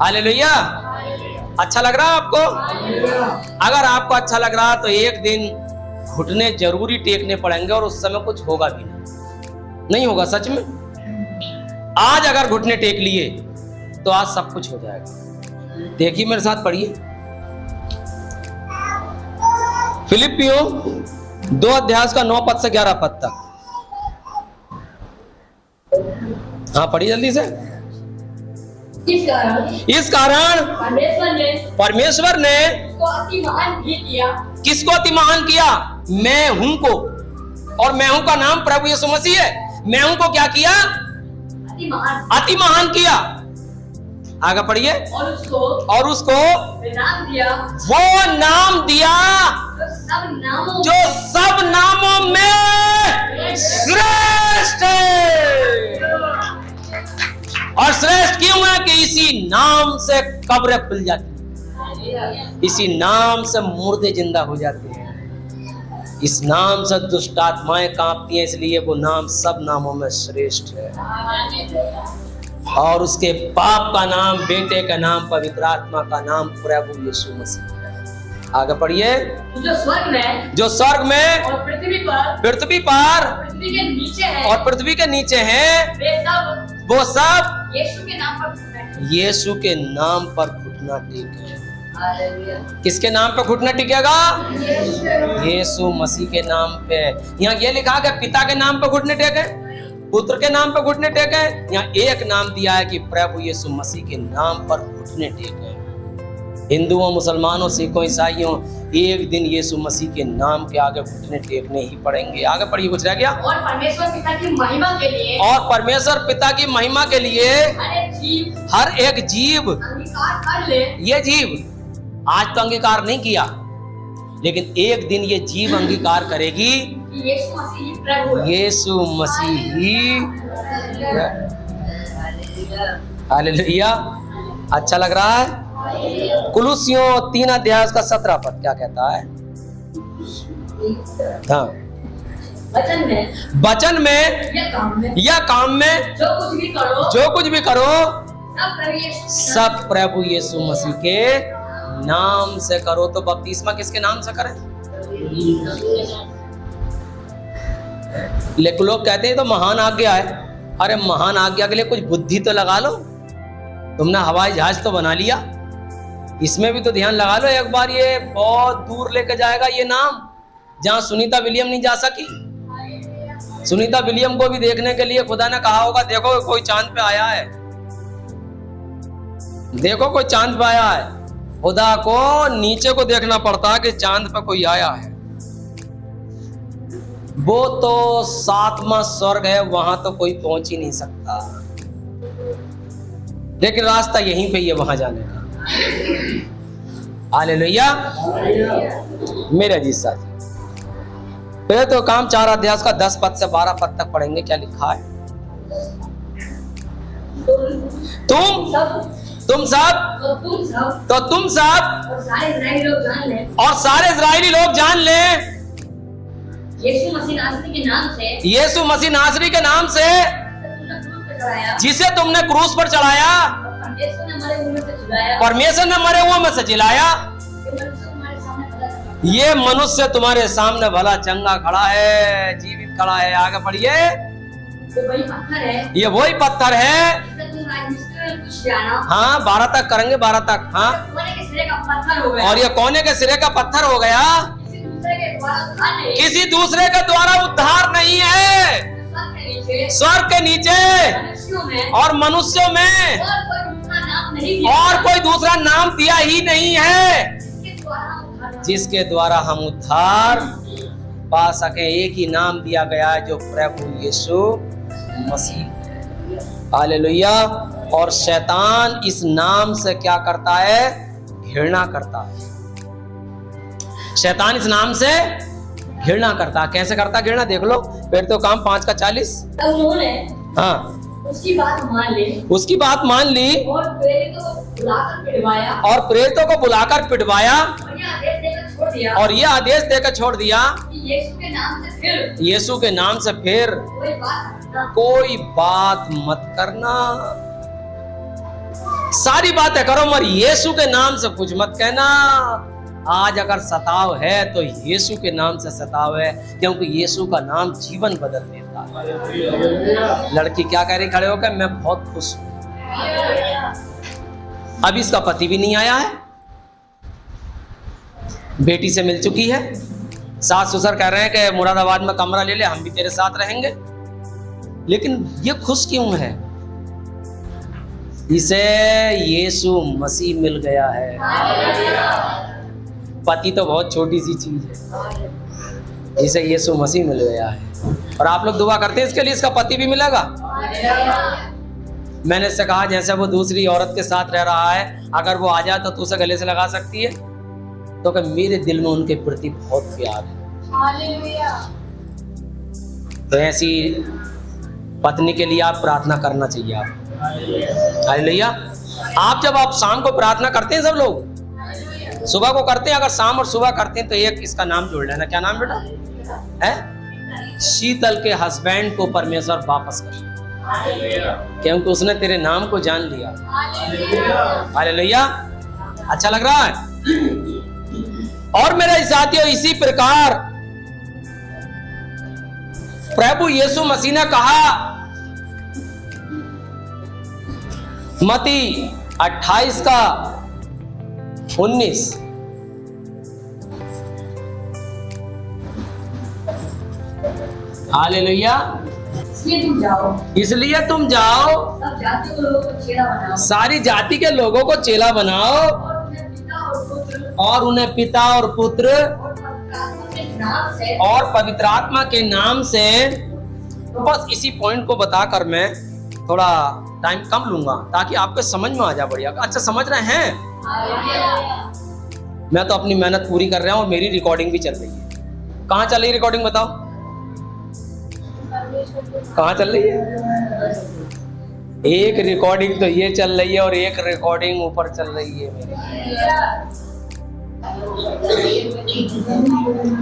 Hallelujah. अच्छा लग रहा है आपको? अगर आपको अच्छा लग रहा है तो एक दिन घुटने जरूरी टेकने पड़ेंगे और उस समय कुछ होगा भी नहीं होगा। सच में आज अगर घुटने टेक लिए तो आज सब कुछ हो जाएगा। देखिए मेरे साथ पढ़िए फिलिपियों 2 अध्याय का 9 पद से 11 पद तक। हाँ पढ़िए जल्दी से। इस कारण परमेश्वर ने किसको अति महान किया? मैं हूं को, और मैं हूं का नाम प्रभु यीशु मसीह है। मैं हूं को क्या किया? अति महान किया। आगे पढ़िए। और उसको नाम दिया, वो नाम दिया जो सब नामों में श्रेष्ठ है। और श्रेष्ठ क्यों है? कि इसी नाम से कब्रें खुल जाती है, इसी नाम से मुर्दे जिंदा हो जाते हैं, इस नाम से दुष्ट आत्माएं कांपती हैं। इसलिए वो नाम सब नामों में श्रेष्ठ है। और उसके बाप का नाम, बेटे का नाम, पवित्र आत्मा का नाम प्रभु यीशु मसीह है। आगे पढ़िए। जो स्वर्ग में और पृथ्वी पर और पृथ्वी के नीचे है, वो सब यीशु के नाम पर घुटना टेके। किसके नाम पे घुटना टिकेगा? यीशु मसीह के नाम पे। यहाँ ये लिखा कि पिता के नाम पे घुटने टेके, पुत्र के नाम पे घुटने टेके। यहाँ एक नाम दिया है कि प्रभु यीशु मसीह के नाम पर घुटने टेके। हिंदुओं, मुसलमानों, सिखों, ईसाइयों एक दिन यीशु मसीह के नाम के आगे घुटने टेकने ही पड़ेंगे। आगे पढ़िए, कुछ रह गया? और परमेश्वर पिता की महिमा के लिए, और परमेश्वर पिता की महिमा के लिए हर एक जीव अंगीकार कर ले। ये जीव आज तो अंगीकार नहीं किया, लेकिन एक दिन ये जीव अंगीकार करेगी यीशु मसीह ही। हालेलुया। अच्छा लग रहा है? कुलुसियों 3 अध्याय का 17 पद क्या कहता है? हाँ, वचन में या काम में जो कुछ भी करो सब प्रभु यीशु मसीह के नाम से करो। तो बपतिस्मा किसके नाम से करें? लेकिन लोग कहते हैं तो महान आज्ञा है। अरे महान आज्ञा के लिए कुछ बुद्धि तो लगा लो। तुमने हवाई जहाज तो बना लिया, इसमें भी तो ध्यान लगा लो। एक बार ये बहुत दूर लेके जाएगा ये नाम, जहां सुनीता विलियम नहीं जा सकी। सुनीता विलियम को भी देखने के लिए खुदा ने कहा होगा, देखो कोई चांद पे आया है, देखो कोई चांद पे आया है। खुदा को नीचे को देखना पड़ता है कि चांद पे कोई आया है। वो तो 7वां स्वर्ग है, वहां तो कोई पहुंच ही नहीं सकता, लेकिन रास्ता यहीं पे ही है वहां जाने का। हालेलुया। मेरे अजीज साथी, पहले तो काम 4 अध्याय का 10 पद से 12 पद तक पढ़ेंगे। क्या लिखा है? तुम सब और सारे इजरायली लोग जान ले यीशु मसीह नासरी के नाम से जिसे तुमने क्रूस पर चढ़ाया, परमेश्वर ने मरे हुओं में से जिलाया। ये मनुष्य तुम्हारे सामने भला चंगा खड़ा है, जीवित खड़ा है। आगे पढ़िए। ये वही पत्थर है। हाँ 12 तक करेंगे, 12 तक। हाँ, और ये कोने के सिरे का पत्थर हो गया, किसी दूसरे के द्वारा उद्धार नहीं है। स्वर्ग के नीचे और मनुष्यों में और कोई दूसरा नाम दिया ही नहीं है जिसके द्वारा हम उद्धार पा सके। एक ही नाम दिया गया है जो प्रभु यीशु मसीह। हालेलुया। और शैतान इस नाम से क्या करता है? घृणा करता है। शैतान इस नाम से घृणा करता है। कैसे करता है घृणा? देख लो, फिर तो काम 5 का 40। हाँ, उसकी बात मान ली और प्रेरितों को बुलाकर पिटवाया और ये आदेश देकर छोड़ दिया यीशु के नाम से फिर कोई बात मत करना। सारी बातें करो मगर यीशु के नाम से कुछ मत कहना। आज अगर सताव है तो यीशु के नाम से सताव है, क्योंकि यीशु का नाम जीवन बदल देता है। लड़की क्या कह रही खड़े होकर? मैं बहुत खुश हूं। अभी इसका पति भी नहीं आया है, बेटी से मिल चुकी है, सास ससुर कह रहे हैं कि मुरादाबाद में कमरा ले ले, हम भी तेरे साथ रहेंगे। लेकिन ये खुश क्यों है? इसे यीशु मसीह मिल गया है। पति तो बहुत छोटी सी चीज है, इसे यीशु मसीह मिल गया है। और आप लोग दुआ करते हैं इसके लिए, इसका पति भी मिलेगा। मैंने इससे कहा जैसे वो दूसरी औरत के साथ रह रहा है, अगर वो आ जाए तो तू उसे गले से लगा सकती है? तो कि मेरे दिल में उनके प्रति बहुत प्यार है। तो ऐसी पत्नी के लिए आप प्रार्थना करना चाहिए। आप हालेलुया। आप जब आप शाम को प्रार्थना करते हैं, सब लोग सुबह को करते हैं, अगर शाम और सुबह करते हैं तो एक इसका नाम जोड़ लेना। क्या नाम बेटा है? शीतल के हस्बैंड को परमेश्वर वापस कर, क्योंकि उसने तेरे नाम को जान लिया। हालेलुया। अच्छा लग रहा है? और मेरे साथियों, इसी प्रकार प्रभु यीशु मसीह ने कहा मत्ती 28 का 19, हालेलुया। इसलिए तुम जाओ सारी जाति के लोगों को चेला बनाओ और उन्हें पिता और पुत्र और पवित्र आत्मा के नाम से। बस इसी पॉइंट को बताकर मैं थोड़ा टाइम कम लूंगा ताकि आपको समझ में आ जाए बढ़िया। अच्छा समझ रहे हैं? मैं तो अपनी मेहनत पूरी कर रहा हूं और मेरी रिकॉर्डिंग भी चल रही है। कहां चल रही है रिकॉर्डिंग? बताओ कहां चल रही है? एक रिकॉर्डिंग तो ये चल रही है और एक रिकॉर्डिंग ऊपर चल रही है मेरी।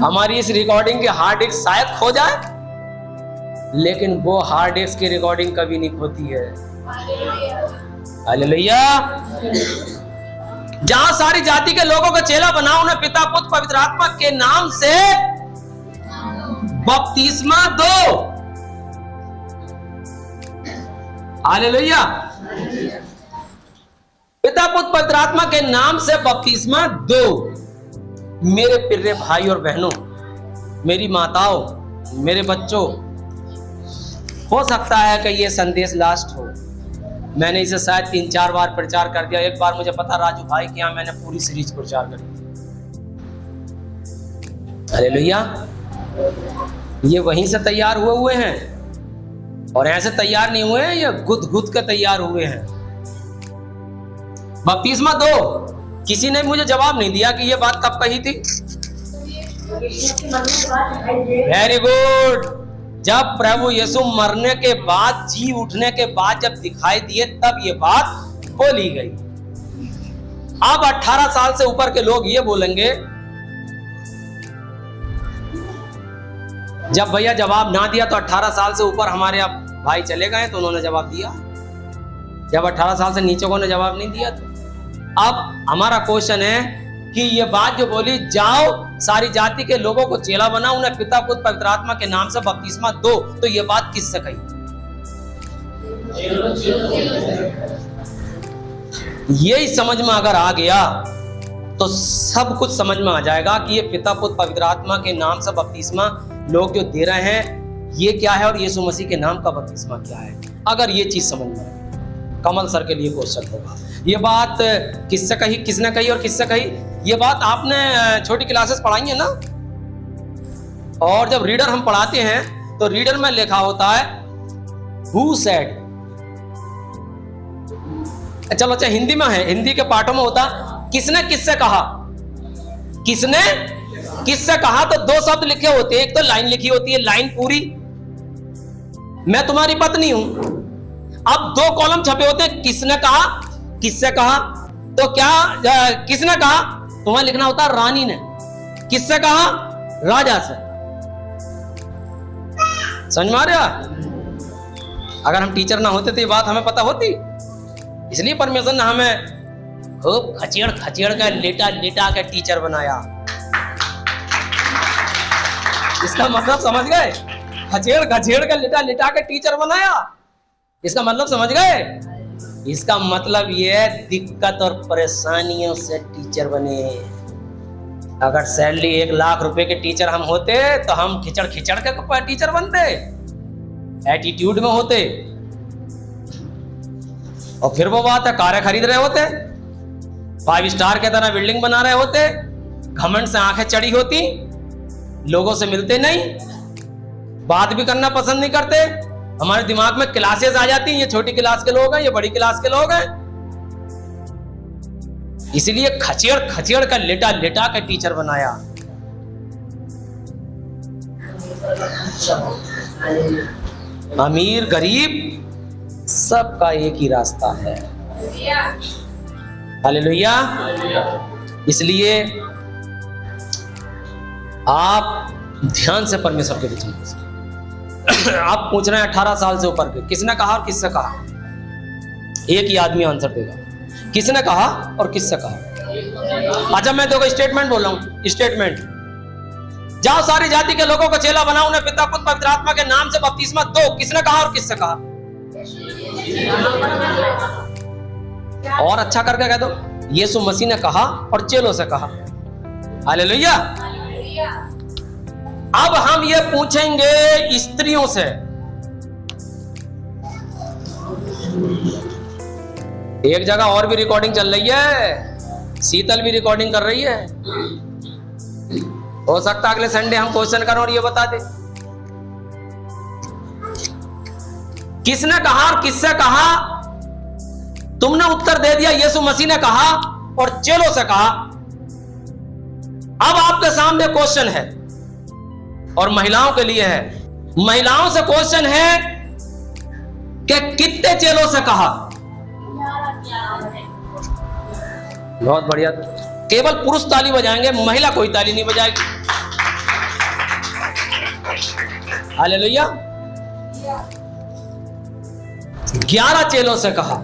हमारी इस रिकॉर्डिंग की हार्ड डिस्क शायद खो जाए, लेकिन वो हार्ड डिस्क की रिकॉर्डिंग कभी नहीं खोती है। हालेलुया। जहां सारी जाति के लोगों को चेला बनाओ, उन्हें पिता पुत्र पवित्र आत्मा के नाम से बपतिस्मा दो। हालेलुया। पिता पुत्र पवित्र आत्मा के नाम से बपतिस्मा दो। मेरे प्रिय भाई और बहनों, मेरी माताओं, मेरे बच्चों, हो सकता है कि ये संदेश लास्ट हो। मैंने इसे शायद 3-4 बार प्रचार कर दिया। एक बार मुझे पता राजू भाई के यहाँ मैंने पूरी सीरीज प्रचार करी थी। हालेलुया। ये वहीं से तैयार हुए हैं और ऐसे तैयार नहीं हुए हैं, ये गुद के तैयार हुए हैं। बपतिस्मा दो। किसी ने मुझे जवाब नहीं दिया कि ये बात कब कही थी। Very good. जब प्रभु यीशु मरने के बाद, जी उठने के बाद जब दिखाई दिए, तब ये बात बोली गई। अब 18 साल से ऊपर के लोग ये बोलेंगे, जब भैया जवाब ना दिया तो 18 साल से ऊपर हमारे अब भाई चले गए तो उन्होंने जवाब दिया। जब 18 साल से नीचे को ने जवाब नहीं दिया तो अब हमारा क्वेश्चन है कि ये बात जो बोली, जाओ सारी जाति के लोगों को चेला बनाओ, उन्हें पिता पुत्र पवित्र आत्मा के नाम से बपतिस्मा दो, तो ये बात किससे कही? यही समझ में अगर आ गया तो सब कुछ समझ में आ जाएगा कि ये पिता पुत्र पवित्र आत्मा के नाम से बपतिस्मा लोग जो दे रहे हैं ये क्या है और यीशु मसीह के नाम का बपतिस्मा क्या है। अगर ये चीज समझ में आए, कमल सर के लिए क्वेश्चन होगा, ये बात किससे कही, किसने कही और किससे कही? ये बात आपने छोटी क्लासेस पढ़ाई है ना। और जब रीडर हम पढ़ाते हैं तो रीडर में लिखा होता है हु सेड। चलो अच्छा हिंदी में है, हिंदी के पाठों में होता किसने किससे कहा। किसने किससे कहा तो दो शब्द लिखे होते हैं, एक तो लाइन लिखी होती है, लाइन पूरी, मैं तुम्हारी पत्नी हूं। अब 2 कॉलम छपे होते हैं, किसने कहा किससे कहा। तो क्या किसने कहा तो वहां लिखना होता रानी ने, किससे कहा राजा से। समझ में आ रहा? अगर हम टीचर ना होते तो ये बात हमें पता होती इसलिए परमेश्वर ने हमें खूब खचेड़ खचेड़ कर लेटा लेटा के टीचर बनाया। इसका मतलब समझ गए? खचेड़ खचेड़ कर लेटा लेटा के टीचर बनाया। इसका मतलब समझ गए? इसका मतलब ये दिक्कत और परेशानियों से टीचर बने। अगर सैलरी 1 लाख रुपए के टीचर हम होते तो हम खिचड़ खिचड़ के टीचर बनते, एटीट्यूड में होते। और फिर वो बात है, कारें खरीद रहे होते, 5 स्टार के तरह बिल्डिंग बना रहे होते, घमंड से आंखें चढ़ी होती, लोगों से मिलते नहीं, बात भी करना पसंद नहीं करते। हमारे दिमाग में क्लासेस आ जाती हैं, ये छोटी क्लास के लोग हैं, ये बड़ी क्लास के लोग हैं। इसलिए खचेड़ खचेड़ का लेटा लेटा का टीचर बनाया। अमीर गरीब सबका एक ही रास्ता है। हालेलुया। इसलिए आप ध्यान से परमेश्वर के वचन को सुनिए। आप पूछ रहे हैं 18 साल से ऊपर के, किसने कहा और किससे कहा? एक ही आदमी आंसर देगा, किसने कहा और किससे कहा। अच्छा, मैं देखो स्टेटमेंट बोल रहा हूं, स्टेटमेंट। जाओ सारी जाति के लोगों को चेला बनाओ, उन्हें पिता पुत्र पवित्र आत्मा के नाम से बपतिस्मा दो। किसने कहा और किससे कहा? और अच्छा करके कह दो, यीशु मसीह ने कहा और चेलों से कहा। हालेलुया। अब हम ये पूछेंगे स्त्रियों से। एक जगह और भी रिकॉर्डिंग चल रही है, शीतल भी रिकॉर्डिंग कर रही है। हो सकता है अगले संडे हम क्वेश्चन करें और ये बता दे किसने कहा और किससे कहा। तुमने उत्तर दे दिया, यीशु मसीह ने कहा और चेलों से कहा। अब आपके सामने क्वेश्चन है और महिलाओं के लिए है। महिलाओं से क्वेश्चन है कि कितने चेलों से कहा? बहुत बढ़िया। केवल पुरुष ताली बजाएंगे, महिला कोई ताली नहीं बजाएगी। हालेलुया। 11 चेलों से कहा।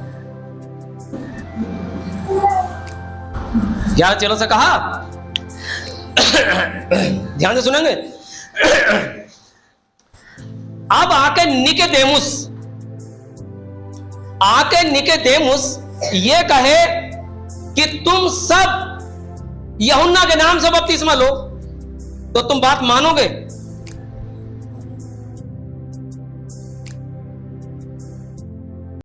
11 चेलों से कहा। ध्यान से सुनेंगे। अब आके निकोदेमुस ये कहे कि तुम सब यूहन्ना के नाम से बपतिस्मा लो, तो तुम बात मानोगे?